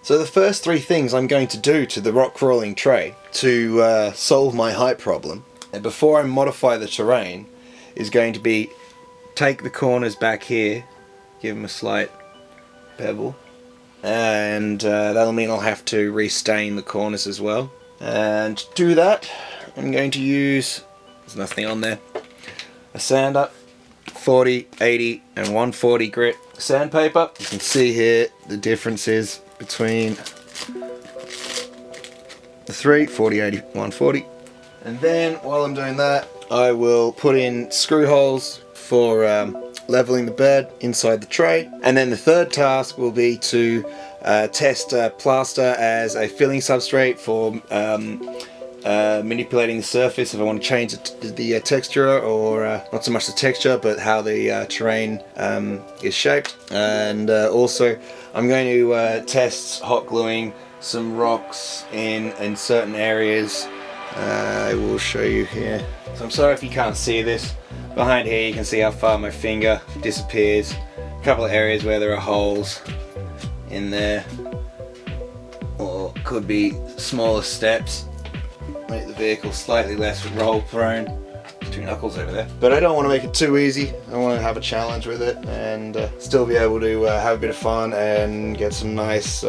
So the first three things I'm going to do to the rock crawling tray to solve my height problem, and before I modify the terrain, is going to be take the corners back here, give them a slight bevel, and that'll mean I'll have to restain the corners as well. And to do that, I'm going to use, there's nothing on there, a sander, 40, 80 and 140 grit sandpaper. You can see here the differences between the three, 40, 80, 140. And then while I'm doing that, I will put in screw holes for leveling the bed inside the tray. And then the third task will be to test plaster as a filling substrate for manipulating the surface if I want to change the texture, or not so much the texture but how the terrain is shaped. And also I'm going to test hot gluing some rocks in certain areas. I will show you here. So I'm sorry if you can't see this. Behind here you can see how far my finger disappears. A couple of areas where there are holes in there, or could be smaller steps, make the vehicle slightly less roll prone. There's two knuckles over there. But I don't want to make it too easy. I want to have a challenge with it and still be able to have a bit of fun and get some nice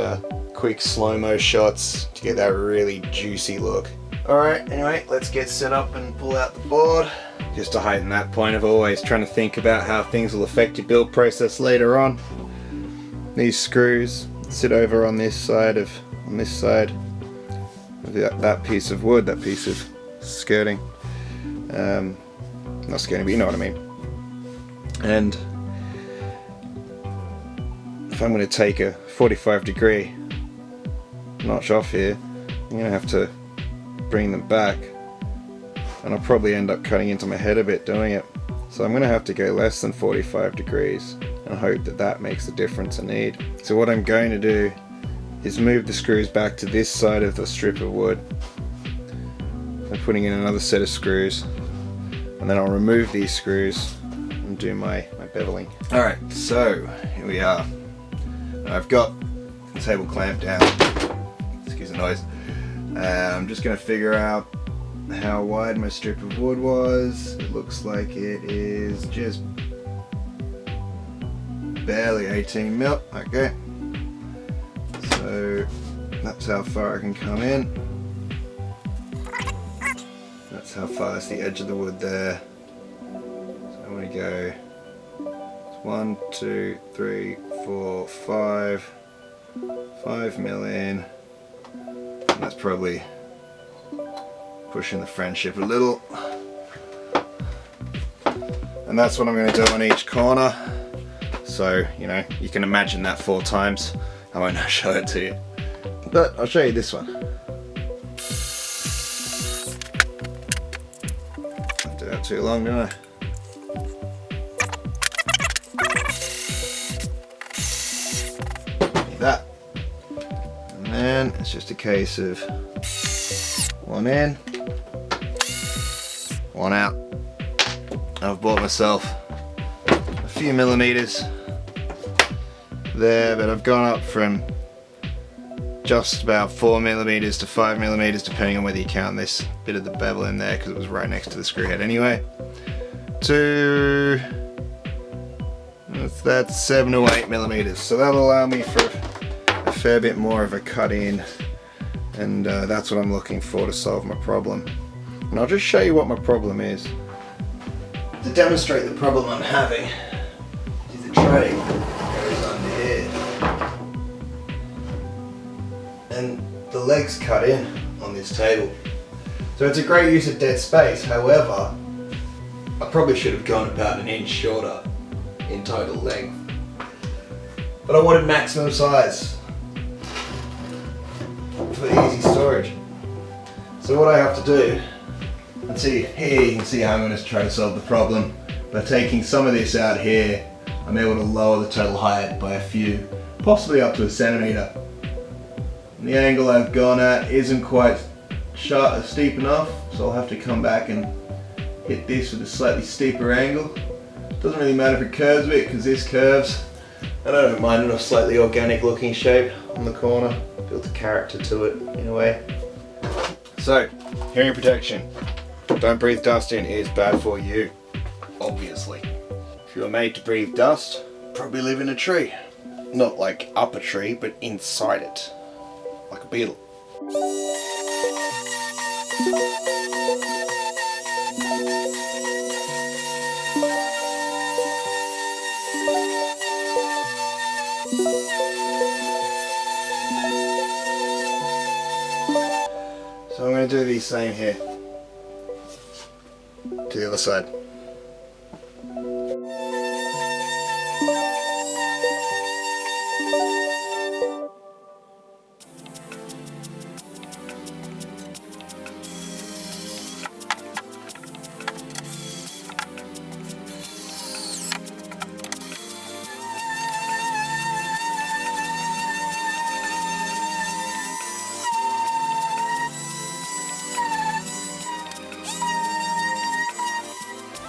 quick slow-mo shots to get that really juicy look. Alright, anyway, let's get set up and pull out the board. Just to heighten that point of always trying to think about how things will affect your build process later on. These screws sit over on this side of that piece of wood, that piece of skirting. Not skirting, but you know what I mean. And if I'm going to take a 45-degree notch off here, I'm going to have to bring them back, and I'll probably end up cutting into my head a bit doing it. So I'm going to have to go less than 45 degrees and hope that that makes the difference I need. So what I'm going to do is move the screws back to this side of the strip of wood. I'm putting in another set of screws, and then I'll remove these screws and do my beveling. Alright, so here we are. I've got the table clamped down. Excuse the noise. I'm just going to figure out how wide my strip of wood was. It looks like it is just barely 18 mil. Okay, so that's how far I can come in. That's how far is the edge of the wood there. So I'm going to go 1, 2, 3, 4, 5 mil in. That's probably pushing the friendship a little. And that's what I'm going to do on each corner. So, you know, you can imagine that 4 times. I won't show it to you. But I'll show you this one. I did that too long, didn't I? Like that. And then it's just a case of one in, one out. I've bought myself a few millimeters there, but I've gone up from just about 4 millimeters to 5 millimeters, depending on whether you count this bit of the bevel in there, because it was right next to the screw head anyway, to that's 7 to 8 millimeters. So that'll allow me for a fair bit more of a cut in, and that's what I'm looking for to solve my problem. And I'll just show you what my problem is. To demonstrate the problem I'm having, is the tray goes under here, and the legs cut in on this table. So it's a great use of dead space. However, I probably should have gone about an inch shorter in total length. But I wanted maximum size for easy storage. So what I have to do, and see here, you can see how I'm going to try to solve the problem. By taking some of this out here, I'm able to lower the total height by a few, possibly up to a centimeter. And the angle I've gone at isn't quite sharp, steep enough, so I'll have to come back and hit this with a slightly steeper angle. Doesn't really matter if it curves a bit, because this curves, And I don't mind a slightly organic looking shape on the corner. Built a character to it in a way. So, hearing protection. Don't breathe dust in, it is bad for you. Obviously. If you were made to breathe dust, probably live in a tree. Not like up a tree, but inside it. Like a beetle. So I'm going to do the same here. To the other side.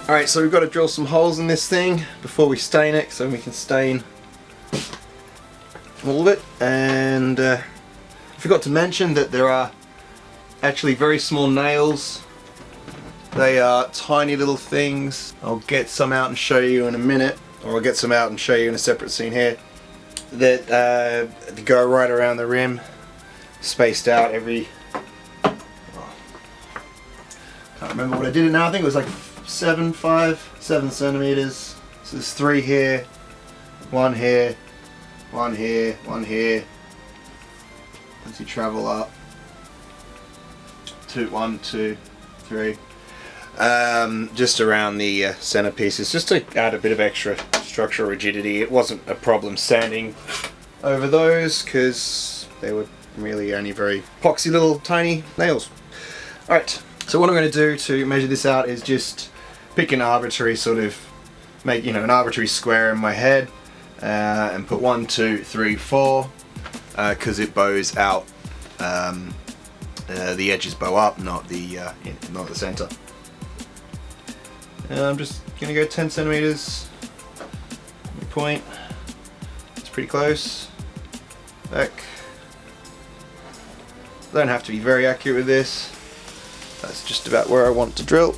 Alright, so we've got to drill some holes in this thing before we stain it, so we can stain all of it. And I forgot to mention that there are actually very small nails. They are tiny little things. I'll get some out and show you in a minute, or I'll get some out and show you in a separate scene here, that go right around the rim, spaced out every, can't remember what I did it now, I think it was like 7 centimeters. So there's 3 here, 1 here, 1 here, 1 here. As you travel up, 1, 2, 3. Just around the center pieces, just to add a bit of extra structural rigidity. It wasn't a problem sanding over those because they were really only very poxy little tiny nails. Alright, so what I'm going to do to measure this out is just pick an arbitrary sort of, make an arbitrary square in my head and put 1, 2, 3, 4 because it bows out. The edges bow up, not the center. And I'm just going to go 10 centimeters. Point. It's pretty close. Back. Don't have to be very accurate with this. That's just about where I want to drill.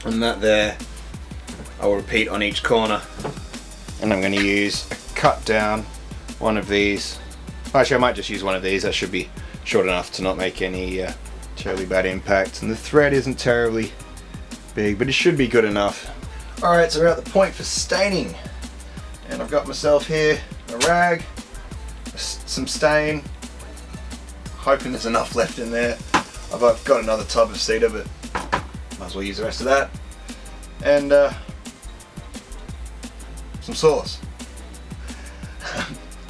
And that there, I will repeat on each corner. And I'm going to use a cut down one of these. Actually, I might just use one of these. That should be short enough to not make any terribly bad impact. And the thread isn't terribly big, but it should be good enough. Alright, so we're at the point for staining. And I've got myself here a rag, some stain. Hoping there's enough left in there. I've got another tub of cedar, but might as well use the rest of that. And some sauce.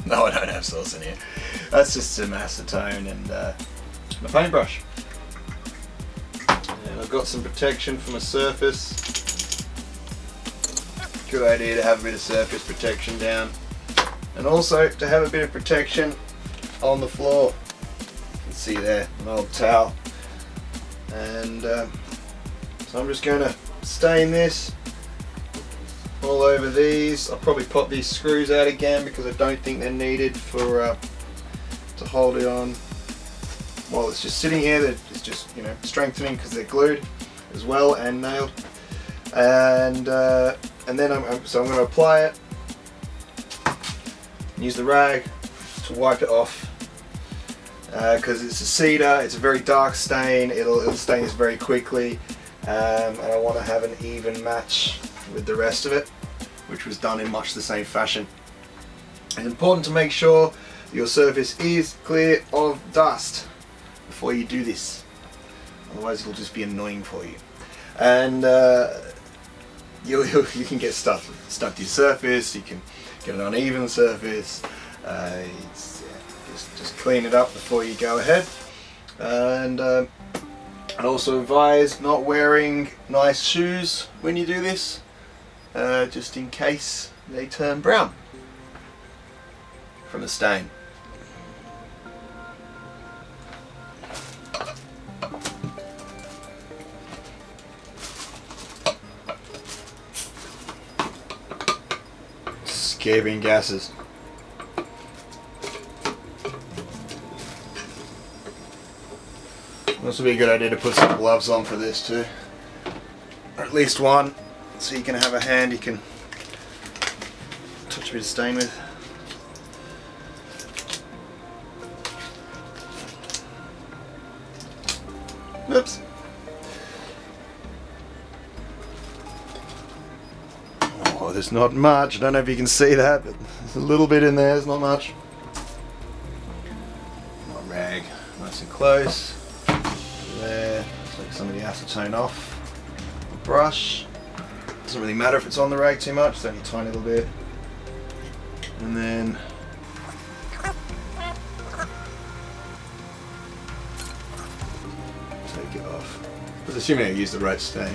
No, I don't have sauce in here. That's just some acetone and my paintbrush. And I've got some protection from a surface. Good idea to have a bit of surface protection down. And also to have a bit of protection on the floor. You can see there, an old towel. And so I'm just going to stain this all over these. I'll probably pop these screws out again because I don't think they're needed for to hold it on while it's just sitting here. It's just strengthening because they're glued as well and nailed. And then I'm going to apply it. Use the rag to wipe it off because it's a cedar. It's a very dark stain. It'll stain this very quickly. And I want to have an even match with the rest of it, which was done in much the same fashion. It's important to make sure your surface is clear of dust before you do this, otherwise it'll just be annoying for you. And you can get stuff stuck to your surface, you can get an uneven surface. Just clean it up before you go ahead. And I'd also advise not wearing nice shoes when you do this, just in case they turn brown. from the stain. Escaping gases. This would be a good idea to put some gloves on for this too, or at least one, so you can have a hand you can touch a bit of stain with. Oops. Oh, there's not much. I don't know if you can see that, but there's a little bit in there. There's not much. My rag, nice and close. There. Take some of the acetone off the brush. Doesn't really matter if it's on the rag too much. It's only a tiny little bit. And then take it off. But assuming I use the right stain.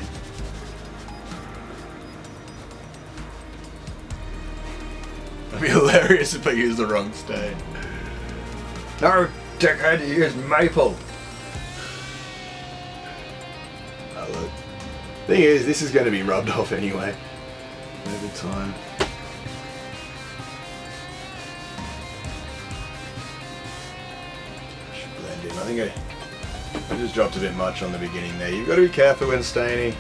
It'd be hilarious if I used the wrong stain. No, Dick, I had to use maple. Oh look. Thing is, this is going to be rubbed off anyway over time. Should blend in. I think I just dropped a bit much on the beginning there. You've got to be careful when staining.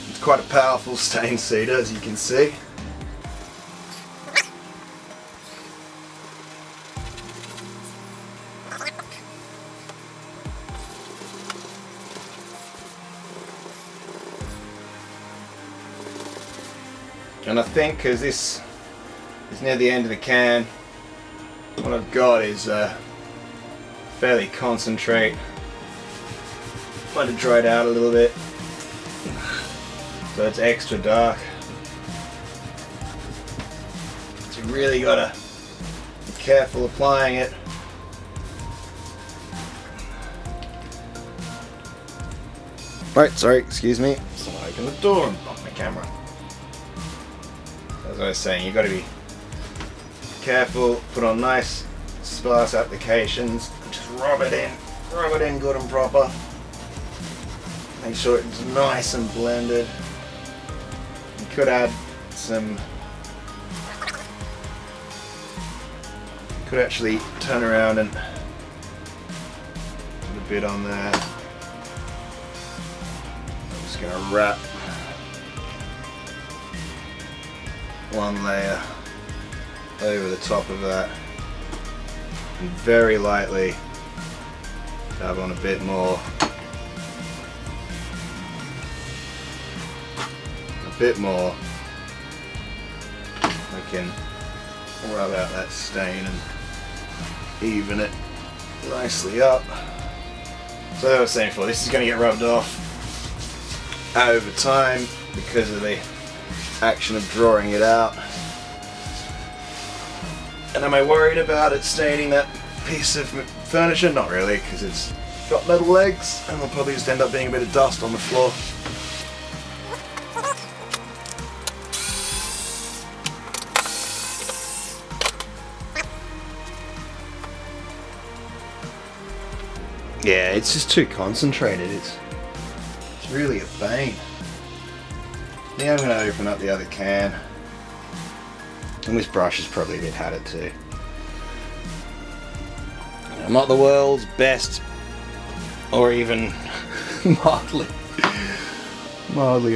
It's quite a powerful stain seeder, as you can see. And I think because this is near the end of the can, what I've got is fairly concentrate. Let it dry it out a little bit, so it's extra dark. So you really gotta be careful applying it. Right, sorry, excuse me. Someone opened the door and bumped my camera. As I was saying, you've got to be careful, put on nice sparse applications, and just rub it in good and proper. Make sure it's nice and blended. You could add some, could actually turn around and put a bit on there. I'm just going to wrap one layer over the top of that and very lightly dab on a bit more, I can rub out that stain and even it nicely up. So as I was saying before, this is going to get rubbed off over time because of the action of drawing it out. And am I worried about it staining that piece of furniture? Not really, because it's got metal legs and there'll probably just end up being a bit of dust on the floor. Yeah, it's just too concentrated. It's really a bane. Now I'm going to open up the other can, and this brush is probably a bit hatted too. I'm not the world's best, or even mildly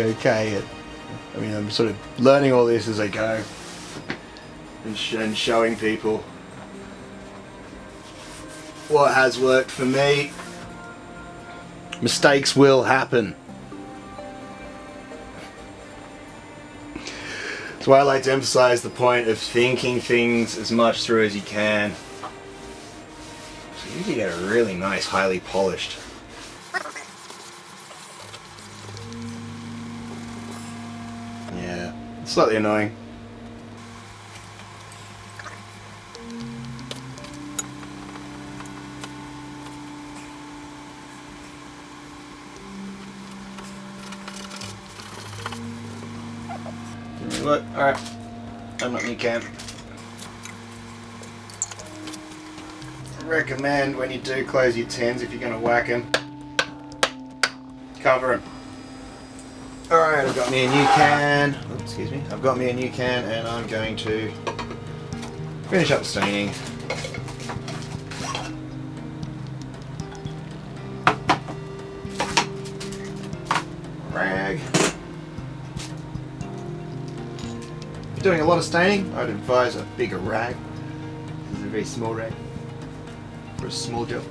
okay at, I mean, I'm sort of learning all this as I go, and showing people what has worked for me. Mistakes will happen. That's why I like to emphasize the point of thinking things as much through as you can. So you can get a really nice, highly polished. Yeah, it's slightly annoying. foot. Alright, I'm not in your camp. Recommend when you do close your tins, if you're going to whack them, cover them. Alright, I've got me a new can. Oops, excuse me. I've got me a new can and I'm going to finish up staining. Rag. If you're doing a lot of staining, I'd advise a bigger rag. This is a very small rag for a small job.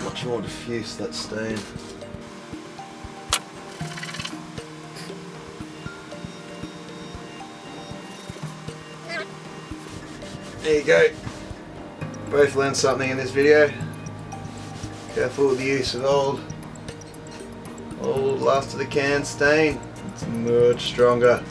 Much more diffuse, that stain. There you go. Both learned something in this video. Careful with the use of old last of the can stain. It's much stronger.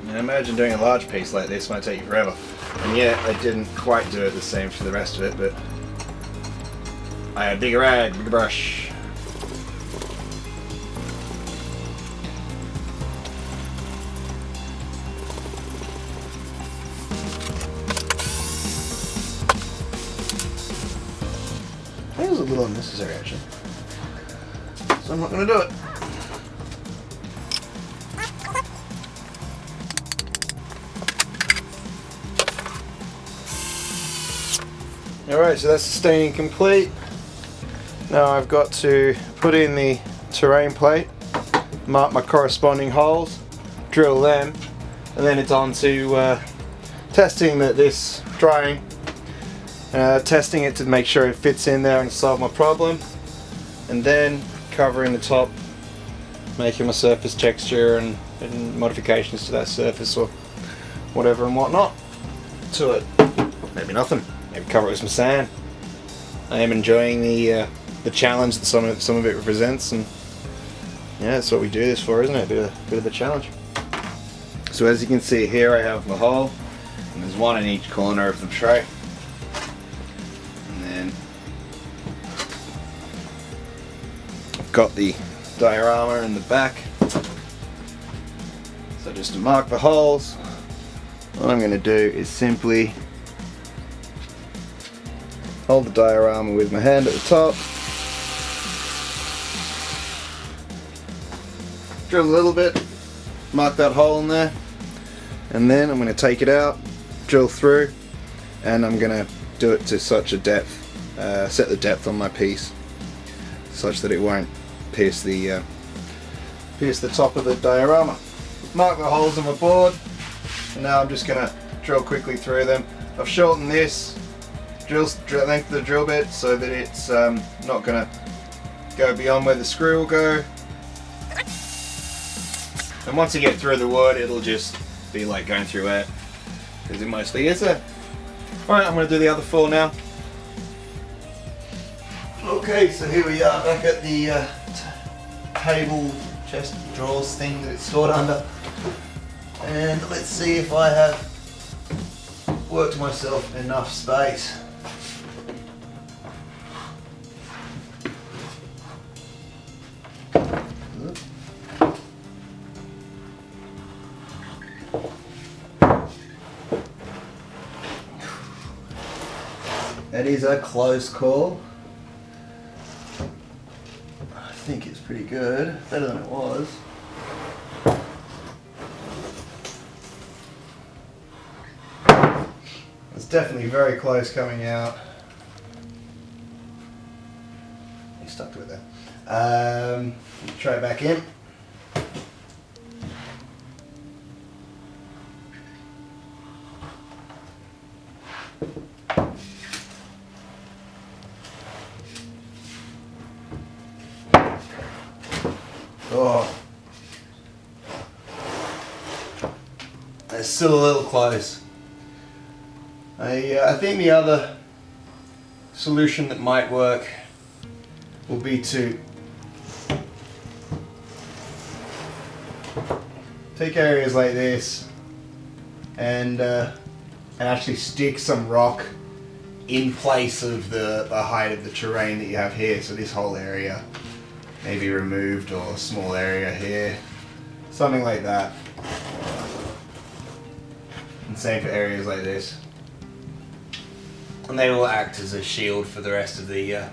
And imagine doing a large piece like this might take you forever. And yet I didn't quite do it the same for the rest of it, but I had a bigger rag, bigger brush. That was a little unnecessary actually. So I'm not going to do it. Alright, so that's the staining complete. Now I've got to put in the terrain plate, mark my corresponding holes, drill them, and then it's on to testing this drying, testing it to make sure it fits in there and solve my problem, and then covering the top, making my surface texture and modifications to that surface or whatever and whatnot to it. Maybe nothing. Maybe cover it with some sand. I am enjoying the challenge that some of it represents, and yeah, that's what we do this for, isn't it? A bit of a challenge. So as you can see here, I have my hole, and there's one in each corner of the tray. And then I've got the diorama in the back. So just to mark the holes, what I'm going to do is simply hold the diorama with my hand at the top, drill a little bit, mark that hole in there, and then I'm going to take it out, drill through, and I'm going to do it to such a depth, set the depth on my piece such that it won't pierce the top of the diorama. Mark the holes on my board, and now I'm just going to drill quickly through them. I've shortened this length of the drill bit so that it's not going to go beyond where the screw will go. And once you get through the wood, it'll just be like going through air, because it mostly is there. Alright, I'm going to do the other four now. Okay, so here we are back at the table, chest, drawers thing that it's stored under. And let's see if I have worked myself enough space. That is a close call. I think it's pretty good, better than it was. It's definitely very close coming out. You stuck to it there. Try it back in. Oh. still a little close. I think the other solution that might work will be to take areas like this and actually stick some rock in place of the height of the terrain that you have here. So this whole area may be removed, or a small area here, something like that. And same for areas like this. And they will act as a shield for the rest of the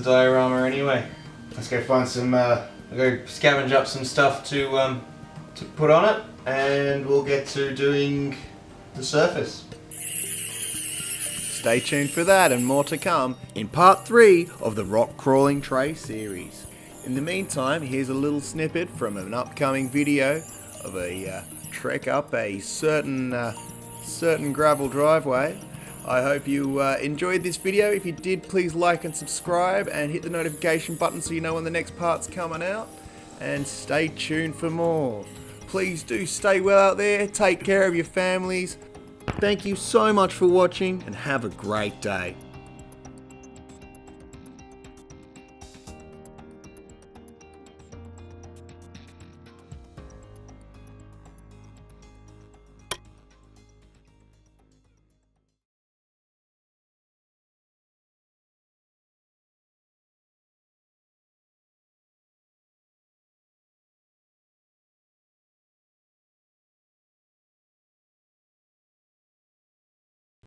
diorama anyway. Let's go find some. I'll go scavenge up some stuff to put on it, and we'll get to doing the surface. Stay tuned for that and more to come in part 3 of the rock crawling tray series. In the meantime, here's a little snippet from an upcoming video of a trek up a certain gravel driveway. I hope you enjoyed this video. If you did, please like and subscribe and hit the notification button so you know when the next part's coming out. And stay tuned for more. Please do stay well out there. Take care of your families. Thank you so much for watching and have a great day.